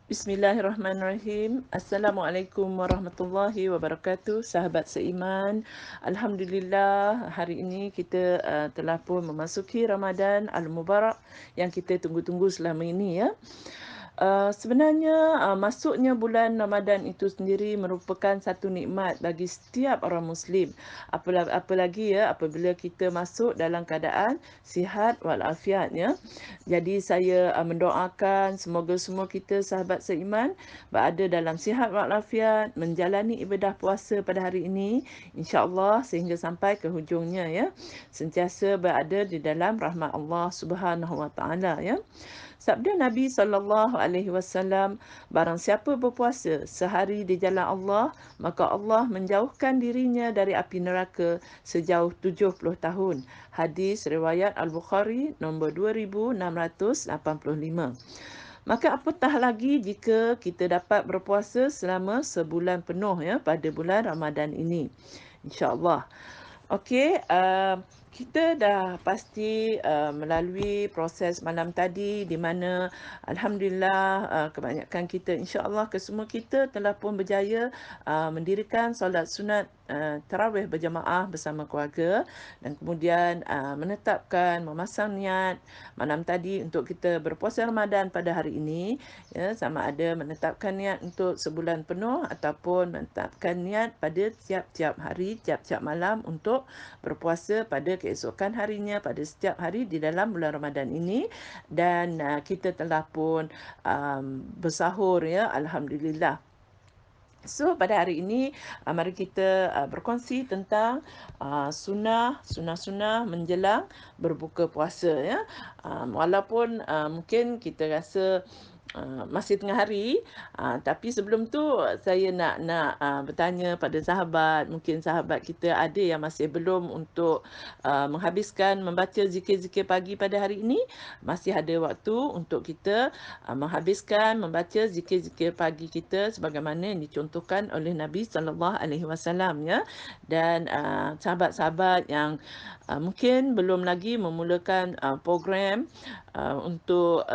Bismillahirrahmanirrahim. Assalamualaikum warahmatullahi wabarakatuh. Sahabat seiman. Alhamdulillah, hari ini kita telah pun memasuki Ramadan Al-Mubarak yang kita tunggu-tunggu selama ini ya. Sebenarnya masuknya bulan Ramadan itu sendiri merupakan satu nikmat bagi setiap orang Muslim. Apalagi ya apabila kita masuk dalam keadaan sihat walafiat ya. Jadi saya mendoakan semoga semua kita sahabat seiman berada dalam sihat walafiat, menjalani ibadah puasa pada hari ini insya-Allah sehingga sampai ke hujungnya ya. Sentiasa berada di dalam rahmat Allah Subhanahu Wa Taala ya. Sabda Nabi SAW, barang siapa berpuasa sehari di jalan Allah, maka Allah menjauhkan dirinya dari api neraka sejauh 70 tahun. Hadis riwayat Al-Bukhari nombor 2685. Maka apatah lagi jika kita dapat berpuasa selama sebulan penuh ya pada bulan Ramadan ini. InsyaAllah. Okey, kita dah pasti melalui proses malam tadi di mana alhamdulillah kebanyakan kita insya-Allah kesemua kita telah pun berjaya mendirikan solat sunat tarawih berjamaah bersama keluarga dan kemudian menetapkan memasang niat malam tadi untuk kita berpuasa Ramadan pada hari ini ya, sama ada menetapkan niat untuk sebulan penuh ataupun menetapkan niat pada tiap-tiap hari, tiap-tiap malam untuk berpuasa pada keesokan harinya pada setiap hari di dalam bulan Ramadan ini dan kita telah pun bersahur ya, alhamdulillah. So pada hari ini mari kita berkongsi tentang sunnah menjelang berbuka puasa ya. Walaupun mungkin kita rasa masih tengah hari, tapi sebelum tu saya nak bertanya pada sahabat, mungkin sahabat kita ada yang masih belum untuk menghabiskan membaca zikir-zikir pagi pada hari ini, masih ada waktu untuk kita menghabiskan membaca zikir-zikir pagi kita sebagaimana yang dicontohkan oleh Nabi sallallahu alaihi wasallam ya. Dan sahabat-sahabat yang mungkin belum lagi memulakan program untuk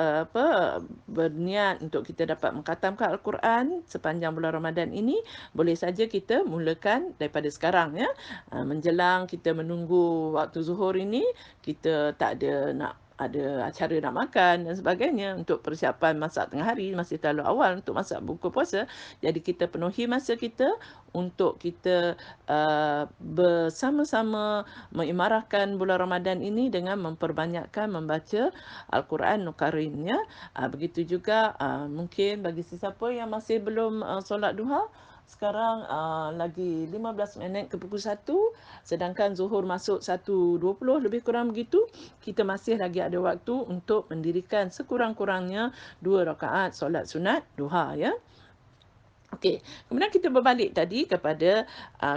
berniat untuk kita dapat mengkhatamkan Al-Quran sepanjang bulan Ramadan ini, boleh saja kita mulakan daripada sekarang ya. Menjelang kita menunggu waktu zuhur ini, kita tak ada acara nak makan dan sebagainya untuk persiapan masak tengah hari, masih terlalu awal untuk masak buka puasa. Jadi kita penuhi masa kita untuk kita bersama-sama mengimarahkan bulan Ramadan ini dengan memperbanyakkan membaca Al-Quranul Karim ya. Begitu juga mungkin bagi sesiapa yang masih belum solat duha, sekarang lagi 15 minit ke pukul 1, sedangkan zuhur masuk 1.20 lebih kurang begitu. Kita masih lagi ada waktu untuk mendirikan sekurang-kurangnya 2 rakaat solat sunat duha ya. Okey, kemudian kita berbalik tadi kepada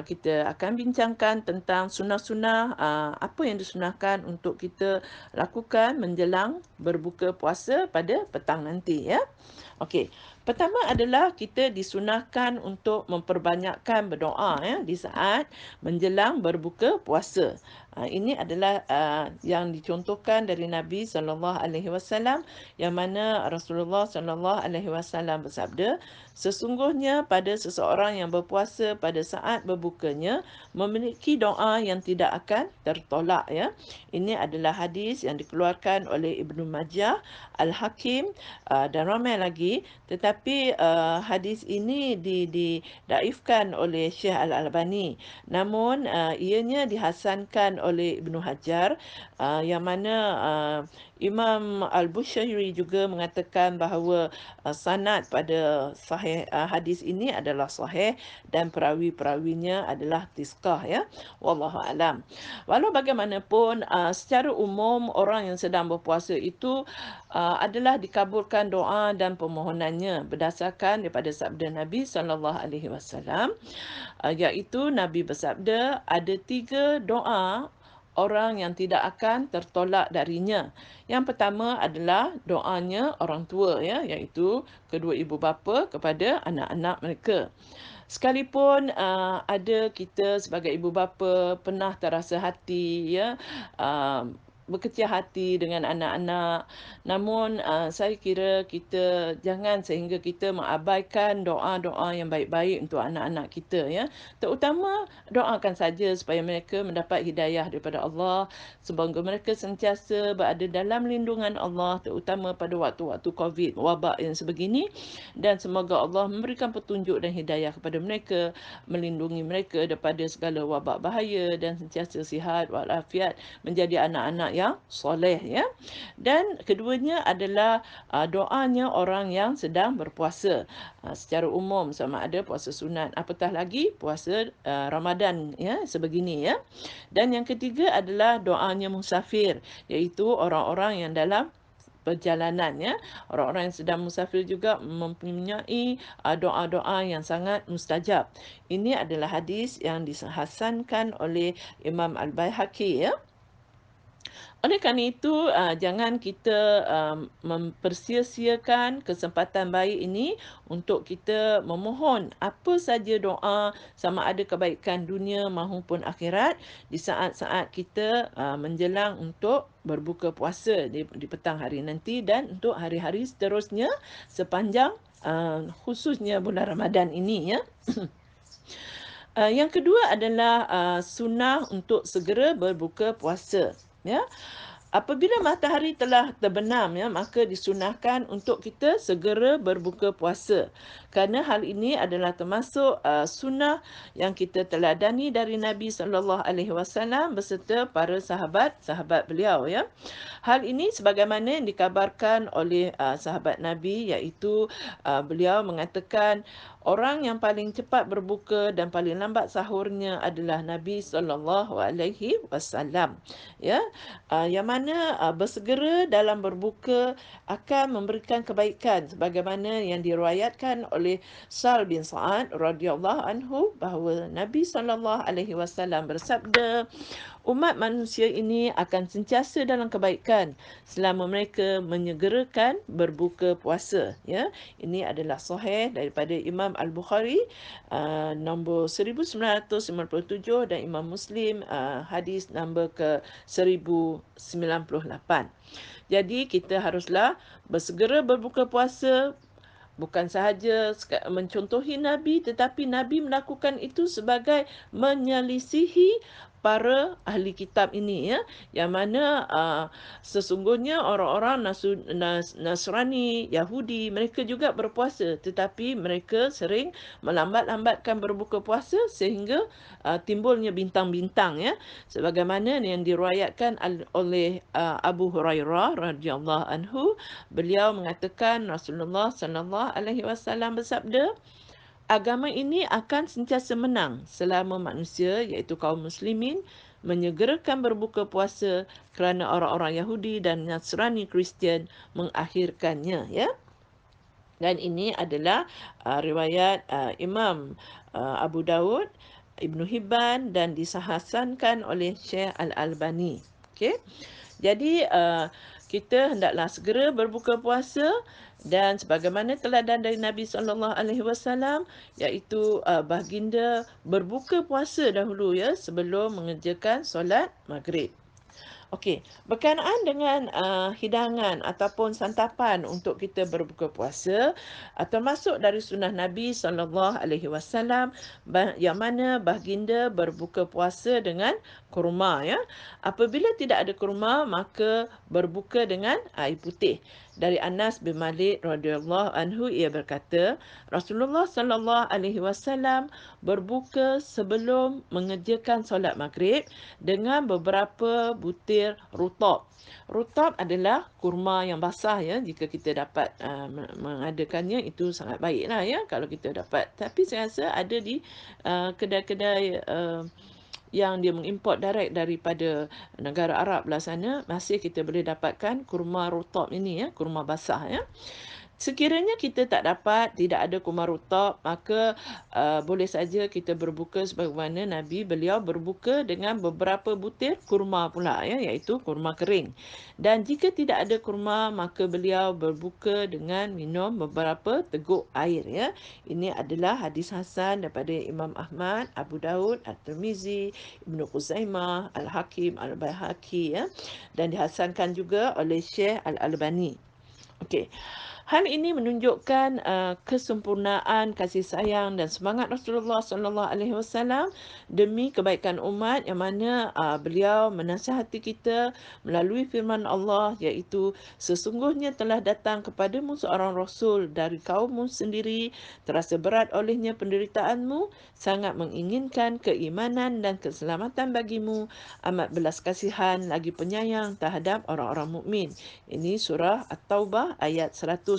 kita akan bincangkan tentang sunnah-sunnah apa yang disunahkan untuk kita lakukan menjelang berbuka puasa pada petang nanti ya. Okey, pertama adalah kita disunahkan untuk memperbanyakkan berdoa ya di saat menjelang berbuka puasa. Ini adalah yang dicontohkan dari Nabi sallallahu alaihi wasallam yang mana Rasulullah sallallahu alaihi wasallam bersabda, sesungguhnya pada seseorang yang berpuasa pada saat berbukanya memiliki doa yang tidak akan tertolak ya. Ini adalah hadis yang dikeluarkan oleh Ibnu Majah, Al-Hakim dan ramai lagi, tetapi hadis ini didaifkan oleh Syekh Al-Albani. Namun ianya dihasankan oleh Ibnu Hajar yang mana Imam Al-Bushairi juga mengatakan bahawa sanad pada sahih hadis ini adalah sahih dan perawi-perawinya adalah tisqah ya. Wallahu alam. Walau bagaimanapun secara umum orang yang sedang berpuasa itu adalah dikabulkan doa dan permohonannya berdasarkan daripada sabda Nabi sallallahu alaihi wasallam, iaitu Nabi bersabda ada 3 doa orang yang tidak akan tertolak darinya. Yang pertama adalah doanya orang tua ya, iaitu kedua ibu bapa kepada anak-anak mereka. Sekalipun ada kita sebagai ibu bapa pernah terasa hati ya, berkecil hati dengan anak-anak. Namun, saya kira kita jangan sehingga kita mengabaikan doa-doa yang baik-baik untuk anak-anak kita ya. Terutama doakan saja supaya mereka mendapat hidayah daripada Allah. Semoga mereka sentiasa berada dalam lindungan Allah, terutama pada waktu-waktu COVID, wabak yang sebegini. Dan semoga Allah memberikan petunjuk dan hidayah kepada mereka, melindungi mereka daripada segala wabak bahaya dan sentiasa sihat walafiat, menjadi anak-anak yang soleh ya. Dan keduanya adalah doanya orang yang sedang berpuasa secara umum, sama ada puasa sunat apatah lagi puasa Ramadan ya sebegini ya. Dan yang ketiga adalah doanya musafir, iaitu orang-orang yang dalam perjalanan ya. Orang-orang yang sedang musafir juga mempunyai doa-doa yang sangat mustajab. Ini adalah hadis yang dihasankan oleh Imam Al-Baihaqi ya. Oleh kerana itu, jangan kita mempersia-siakan kesempatan baik ini untuk kita memohon apa saja doa, sama ada kebaikan dunia maupun akhirat, di saat-saat kita menjelang untuk berbuka puasa di petang hari nanti dan untuk hari-hari seterusnya sepanjang khususnya bulan Ramadan ini ya. Yang kedua adalah sunnah untuk segera berbuka puasa ya. Apabila matahari telah terbenam ya, maka disunahkan untuk kita segera berbuka puasa. Kerana hal ini adalah termasuk sunnah yang kita teladani dari Nabi sallallahu alaihi wasallam beserta para sahabat-sahabat beliau ya. Hal ini sebagaimana yang dikabarkan oleh sahabat Nabi, iaitu beliau mengatakan orang yang paling cepat berbuka dan paling lambat sahurnya adalah Nabi sallallahu alaihi wasallam. Ya, yang mana bersegera dalam berbuka akan memberikan kebaikan sebagaimana yang diriwayatkan oleh Sa'al bin Sa'ad radhiyallahu anhu bahawa Nabi sallallahu alaihi wasallam bersabda, umat manusia ini akan sentiasa dalam kebaikan selama mereka menyegerakan berbuka puasa ya. Ini adalah sahih daripada Imam Al-Bukhari nombor 1957 dan Imam Muslim hadis nombor ke 1098. Jadi kita haruslah bersegera berbuka puasa. Bukan sahaja mencontohi Nabi, tetapi Nabi melakukan itu sebagai menyelisihi para ahli kitab ini ya, yang mana sesungguhnya orang-orang Nasrani, Yahudi, mereka juga berpuasa, tetapi mereka sering melambat-lambatkan berbuka puasa sehingga timbulnya bintang-bintang ya, sebagaimana yang diriwayatkan oleh Abu Hurairah radhiyallahu anhu. Beliau mengatakan Rasulullah sallallahu alaihi wasallam bersabda, agama ini akan sentiasa menang selama manusia, iaitu kaum muslimin, menyegerakan berbuka puasa kerana orang-orang Yahudi dan Nasrani Kristian mengakhirkannya ya. Dan ini adalah riwayat Imam Abu Daud, Ibnu Hibban dan disahasankan oleh Syekh Al-Albani. Okey. Jadi kita hendaklah segera berbuka puasa dan sebagaimana teladan dari Nabi sallallahu alaihi wasallam, iaitu baginda berbuka puasa dahulu ya sebelum mengerjakan solat maghrib. Okey, berkenaan dengan hidangan ataupun santapan untuk kita berbuka puasa, termasuk dari sunnah Nabi sallallahu alaihi wasallam yang mana baginda berbuka puasa dengan kurma ya. Apabila tidak ada kurma, maka berbuka dengan air putih. Dari Anas bin Malik radhiyallahu anhu, ia berkata, Rasulullah sallallahu alaihi wasallam berbuka sebelum mengerjakan solat maghrib dengan beberapa butir rutab. Rutab adalah kurma yang basah ya. Jika kita dapat mengadakannya, itu sangat baiklah ya kalau kita dapat. Tapi saya rasa ada di kedai-kedai yang dia mengimport direct daripada negara Arab belah sana, masih kita boleh dapatkan kurma rutab ini ya, kurma basah ya. Sekiranya kita tak dapat, tidak ada kumar rutab, maka boleh saja kita berbuka sebagaimana Nabi beliau berbuka dengan beberapa butir kurma pula ya, iaitu kurma kering. Dan jika tidak ada kurma, maka beliau berbuka dengan minum beberapa teguk air ya. Ini adalah hadis hasan daripada Imam Ahmad, Abu Daud, At-Tirmizi, Ibnu Khuzaimah, Al-Hakim, Al-Baihaqi ya, dan dihasankan juga oleh Syekh Al-Albani. Okey. Hal ini menunjukkan kesempurnaan kasih sayang dan semangat Rasulullah sallallahu alaihi wasallam demi kebaikan umat, yang mana beliau menasihati kita melalui firman Allah, iaitu sesungguhnya telah datang kepadamu seorang rasul dari kaummu sendiri, terasa berat olehnya penderitaanmu, sangat menginginkan keimanan dan keselamatan bagimu, amat belas kasihan lagi penyayang terhadap orang-orang mukmin. Ini surah At-Taubah ayat 128.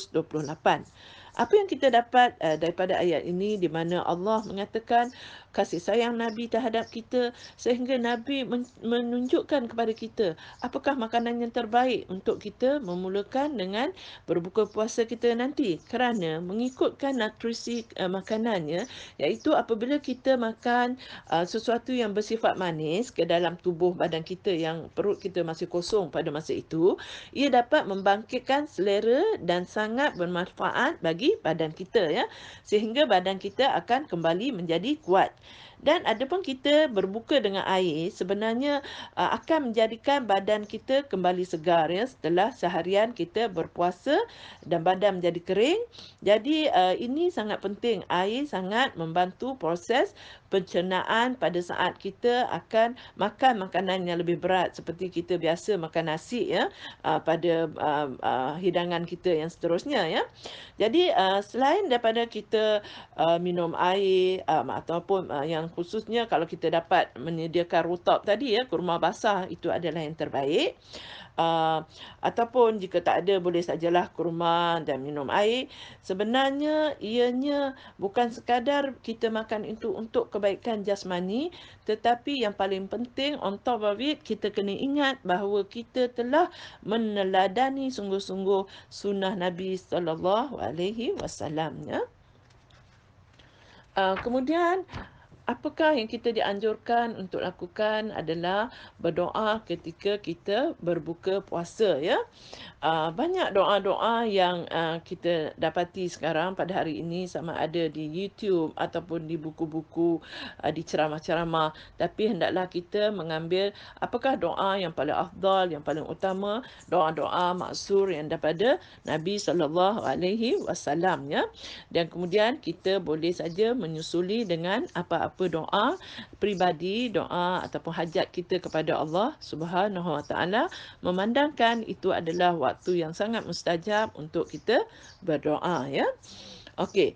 Apa yang kita dapat daripada ayat ini, di mana Allah mengatakan kasih sayang Nabi terhadap kita, sehingga Nabi menunjukkan kepada kita apakah makanan yang terbaik untuk kita memulakan dengan berbuka puasa kita nanti. Kerana mengikutkan nutrisi makanannya, iaitu apabila kita makan sesuatu yang bersifat manis ke dalam tubuh badan kita, yang perut kita masih kosong pada masa itu, ia dapat membangkitkan selera dan sangat bermanfaat bagi badan kita ya, sehingga badan kita akan kembali menjadi kuat. Dan adapun kita berbuka dengan air, sebenarnya akan menjadikan badan kita kembali segar ya, setelah seharian kita berpuasa dan badan menjadi kering. Jadi ini sangat penting. Air sangat membantu proses pencernaan pada saat kita akan makan makanan yang lebih berat, seperti kita biasa makan nasi ya, pada hidangan kita yang seterusnya ya. Jadi selain daripada kita minum air, ataupun yang khususnya kalau kita dapat menyediakan rutab tadi ya, kurma basah, itu adalah yang terbaik. Ataupun jika tak ada, boleh sajalah kurma dan minum air. Sebenarnya ianya bukan sekadar kita makan itu untuk kebaikan jasmani, tetapi yang paling penting, on top of it, kita kena ingat bahawa kita telah meneladani sungguh-sungguh sunnah Nabi sallallahu alaihi wasallam ya. Kemudian apakah yang kita dianjurkan untuk lakukan adalah berdoa ketika kita berbuka puasa ya. Banyak doa-doa yang kita dapati sekarang pada hari ini, sama ada di YouTube ataupun di buku-buku, di ceramah-ceramah. Tapi hendaklah kita mengambil apakah doa yang paling afdal, yang paling utama, doa-doa maksur yang daripada Nabi sallallahu alaihi wasallam ya. Dan kemudian kita boleh saja menyusuli dengan apa-apa doa peribadi, doa ataupun hajat kita kepada Allah Subhanahu Wa Taala, memandangkan itu adalah waktu yang sangat mustajab untuk kita berdoa ya. Okey.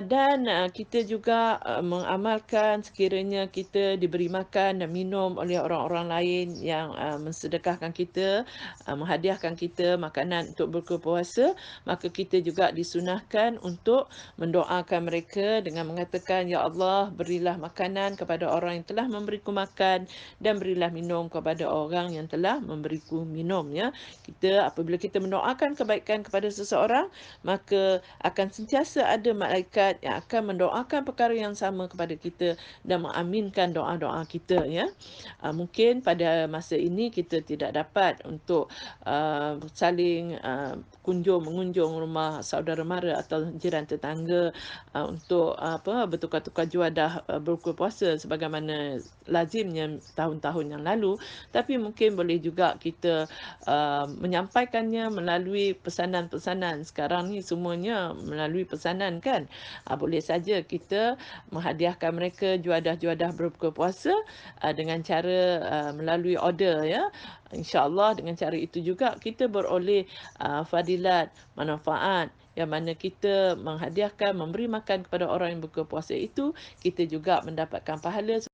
Dan kita juga mengamalkan sekiranya kita diberi makan dan minum oleh orang-orang lain yang mensedekahkan kita, menghadiahkan kita makanan untuk berbuka puasa, maka kita juga disunahkan untuk mendoakan mereka dengan mengatakan, Ya Allah, berilah makanan kepada orang yang telah memberiku makan, dan berilah minum kepada orang yang telah memberiku minum ya. Apabila kita mendoakan kebaikan kepada seseorang, maka akan sentiasa ada malaikat yang akan mendoakan perkara yang sama kepada kita dan mengaminkan doa-doa kita ya. Mungkin pada masa ini kita tidak dapat untuk saling mengunjung rumah saudara mara atau jiran tetangga untuk bertukar-tukar juadah berbuka puasa sebagaimana lazimnya tahun-tahun yang lalu, tapi mungkin boleh juga kita menyampaikannya melalui pesanan-pesanan. Sekarang ni semuanya melalui pesanan kan. Boleh saja kita menghadiahkan mereka juadah-juadah berbuka puasa dengan cara melalui order ya. InsyaAllah dengan cara itu juga kita beroleh fadilat, manfaat, yang mana kita menghadiahkan, memberi makan kepada orang yang berbuka puasa itu, kita juga mendapatkan pahala